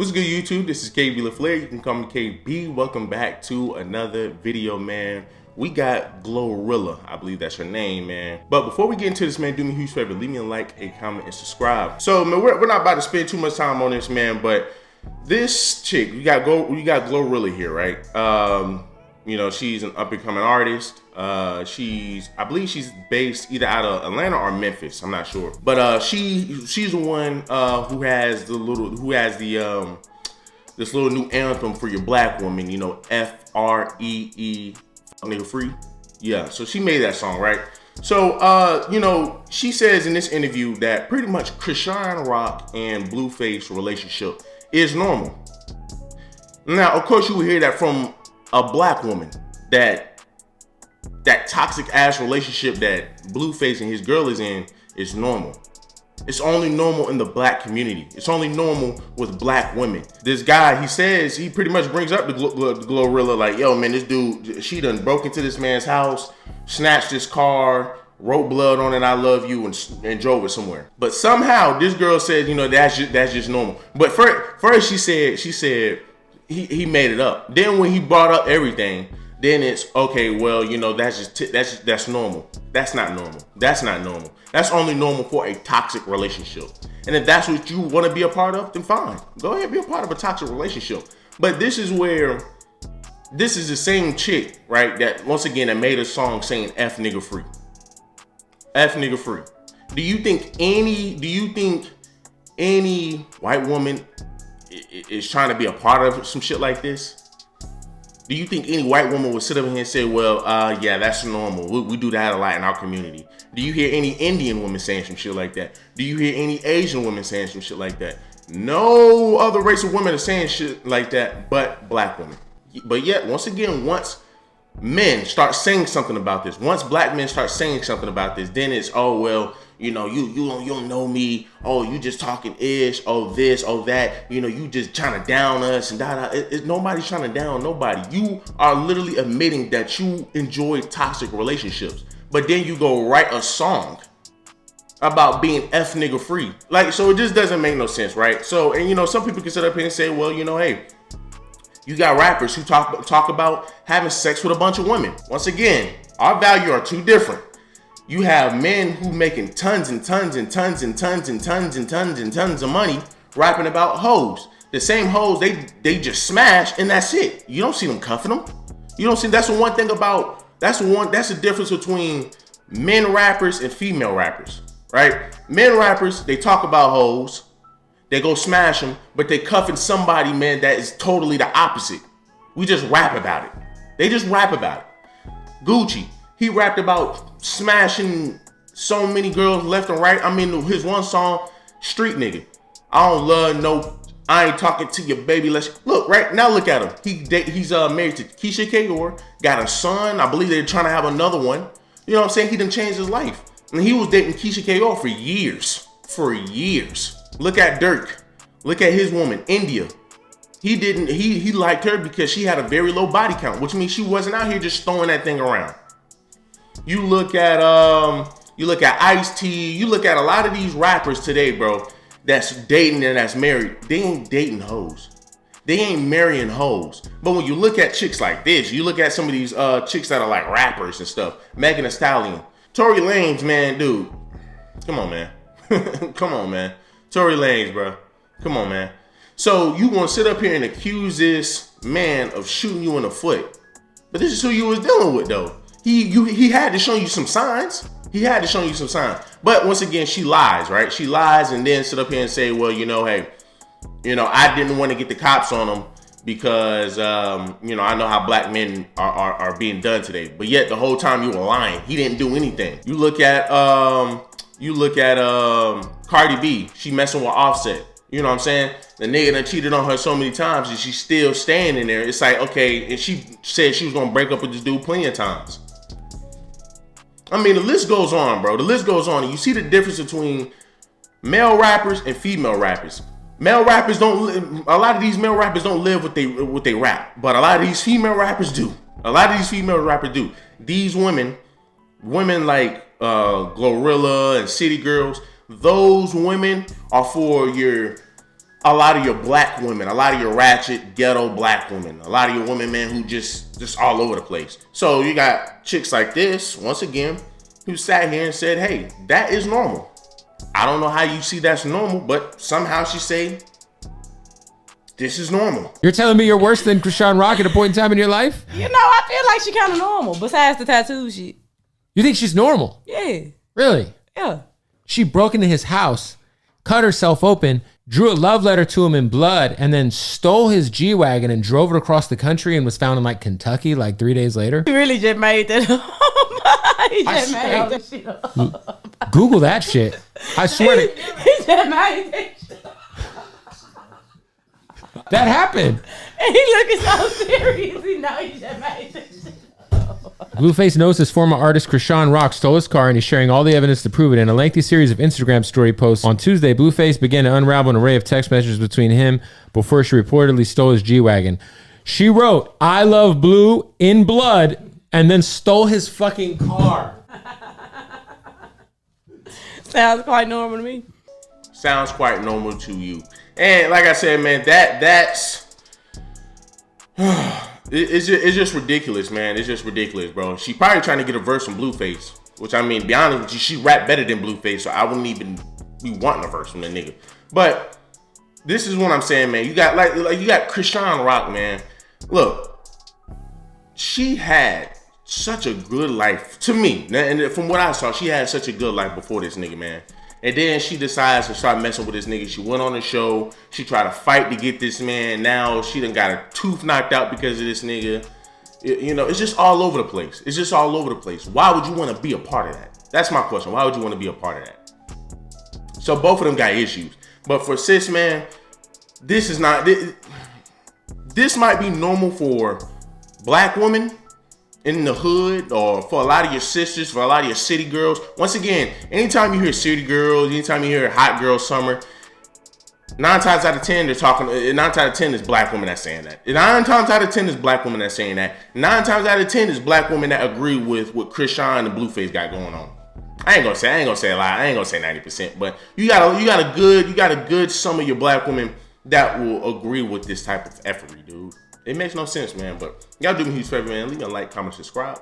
What's good, YouTube? This is KB LaFleur. You can call me KB. Welcome back to another video, man. We got GloRilla. I believe that's her name, man. But before we get into this, man, do me a huge favor. Leave me a like, a comment, and subscribe. So, man, we're not about to spend too much time on this, man, but this chick, we got GloRilla here, right? You know, she's an up-and-coming artist. I believe she's based either out of Atlanta or Memphis. I'm not sure, but she's the one who has this little new anthem for your black woman. You know, FREE, nigga free. Yeah, so she made that song, right? So you know, she says in this interview that pretty much Chrisean Rock and Blueface relationship is normal. Now, of course, you will hear that from a black woman, that toxic ass relationship that Blueface and his girl is in is normal. It's only normal in the black community. It's only normal with black women. This guy, he pretty much brings up the GloRilla, like, yo, man, this dude, she done broke into this man's house, snatched his car, wrote blood on it, I love you, and drove it somewhere. But somehow this girl said, you know, that's just normal. But first she said he made it up. Then when he brought up everything, then it's okay, well, you know, that's normal. That's not normal. That's not normal. That's only normal for a toxic relationship. And if that's what you want to be a part of, then fine. Go ahead, be a part of a toxic relationship. But this is the same chick, right, that once again that made a song saying F nigga free. F nigga free. Do you think any white woman is trying to be a part of some shit like this? Do you think any white woman would sit up here and say, well, yeah, that's normal. We do that a lot in our community? Do you hear any Indian woman saying some shit like that? Do you hear any Asian women saying some shit like that? No other race of women are saying shit like that but black women. But yet, once again, once men start saying something about this, once black men start saying something about this, then it's, oh, well, you know, you don't know me. Oh, you just talking ish. Oh, this, oh, that. You know, you just trying to down us and da. Nobody's trying to down nobody. You are literally admitting that you enjoy toxic relationships, but then you go write a song about being F nigga free. Like, so it just doesn't make no sense, right? So, and you know, some people can sit up here and say, well, you know, hey, you got rappers who talk about having sex with a bunch of women. Once again, our value are two different. You have men who making tons and tons and tons and tons and tons and tons and tons of money rapping about hoes. The same hoes they just smash and that's it. You don't see them cuffing them. You don't see. That's the one thing about. That's the difference between men rappers and female rappers, right? Men rappers, they talk about hoes, they go smash them, but they cuffing somebody, man, that is totally the opposite. We just rap about it. They just rap about it. Gucci, he rapped about smashing so many girls left and right. I mean, his one song, Street Nigga. I don't love I ain't talking to your baby. Let's look right now. Look at him. He's married to Keisha Kayor, got a son. I believe they're trying to have another one. You know what I'm saying? He done changed his life, and he was dating Keisha Kayor for years. For years. Look at Dirk. Look at his woman, India. He liked her because she had a very low body count, which means she wasn't out here just throwing that thing around. You look at Ice-T, you look at a lot of these rappers today, bro, that's dating and that's married. They ain't dating hoes. They ain't marrying hoes. But when you look at chicks like this, you look at some of these chicks that are like rappers and stuff, Megan Thee Stallion, Tory Lanez, man, dude. Come on, man. Come on, man. Tory Lanez, bro. Come on, man. So you gonna sit up here and accuse this man of shooting you in the foot. But this is who you was dealing with, though. He had to show you some signs. He had to show you some signs. But once again, she lies, right? She lies and then sit up here and say, well, you know, hey, you know, I didn't want to get the cops on him because, you know, I know how black men are being done today. But yet the whole time you were lying. He didn't do anything. You look at Cardi B. She messing with Offset. You know what I'm saying? The nigga done cheated on her so many times and she's still staying in there. It's like, okay, and she said she was going to break up with this dude plenty of times. I mean, the list goes on, bro. The list goes on. And you see the difference between male rappers and female rappers. Male rappers don't, a lot of these male rappers don't live what they rap. But a lot of these female rappers do. A lot of these female rappers do. These women like GloRilla and City Girls, those women are for your a lot of your black women, a lot of your ratchet ghetto black women, a lot of your women, man, who just all over the place. So you got chicks like this, once again, who sat here and said, hey, that is normal. I don't know how you see that's normal, but somehow she say, this is normal. You're telling me you're worse than Krishan Rock at a point in time in your life? You know, I feel like she kind of normal, besides the tattoo shit. You think she's normal? Yeah. Really? Yeah. She broke into his house, cut herself open, drew a love letter to him in blood, and then stole his G-Wagon and drove it across the country and was found in like Kentucky like 3 days later. He really just made that up. He just made all that shit up. Google that shit. I swear to He just made that shit up. that happened. And he looking so serious. He know he just made that shit up. Blueface knows his former artist Krishan Rock stole his car and he's sharing all the evidence to prove it. In a lengthy series of Instagram story posts on Tuesday, Blueface began to unravel an array of text messages between him before she reportedly stole his G-Wagon. She wrote, "I love Blue" in blood and then stole his fucking car. Sounds quite normal to me. Sounds quite normal to you. And like I said, man, that's it's just ridiculous, man. It's just ridiculous, bro. She probably trying to get a verse from Blueface, which, I mean, be honest with you, she rap better than Blueface, so I wouldn't even be wanting a verse from the nigga. But this is what I'm saying, man. You got like you got Krishan Rock, man. Look, she had such a good life to me, and from what I saw, she had such a good life before this nigga, man. And then she decides to start messing with this nigga. She went on the show. She tried to fight to get this man. Now she done got a tooth knocked out because of this nigga. You know, it's just all over the place. It's just all over the place. Why would you want to be a part of that? That's my question. Why would you want to be a part of that? So both of them got issues. But for sis, man, this is not... This might be normal for black women in the hood, or for a lot of your sisters, for a lot of your city girls. Once again, anytime you hear city girls, anytime you hear hot girl summer, 9 times out of 10 they're talking. 9 times out of 10 is black women that's saying that. 9 times out of 10 is black women that's saying that. 9 times out of 10 is black women that agree with what Krishan and Blueface got going on. I ain't gonna say a lot. I ain't gonna say 90%, but you got a good some of your black women that will agree with this type of effortry, dude. It makes no sense, man. But y'all do me a huge favor, man. Leave a like, comment, subscribe.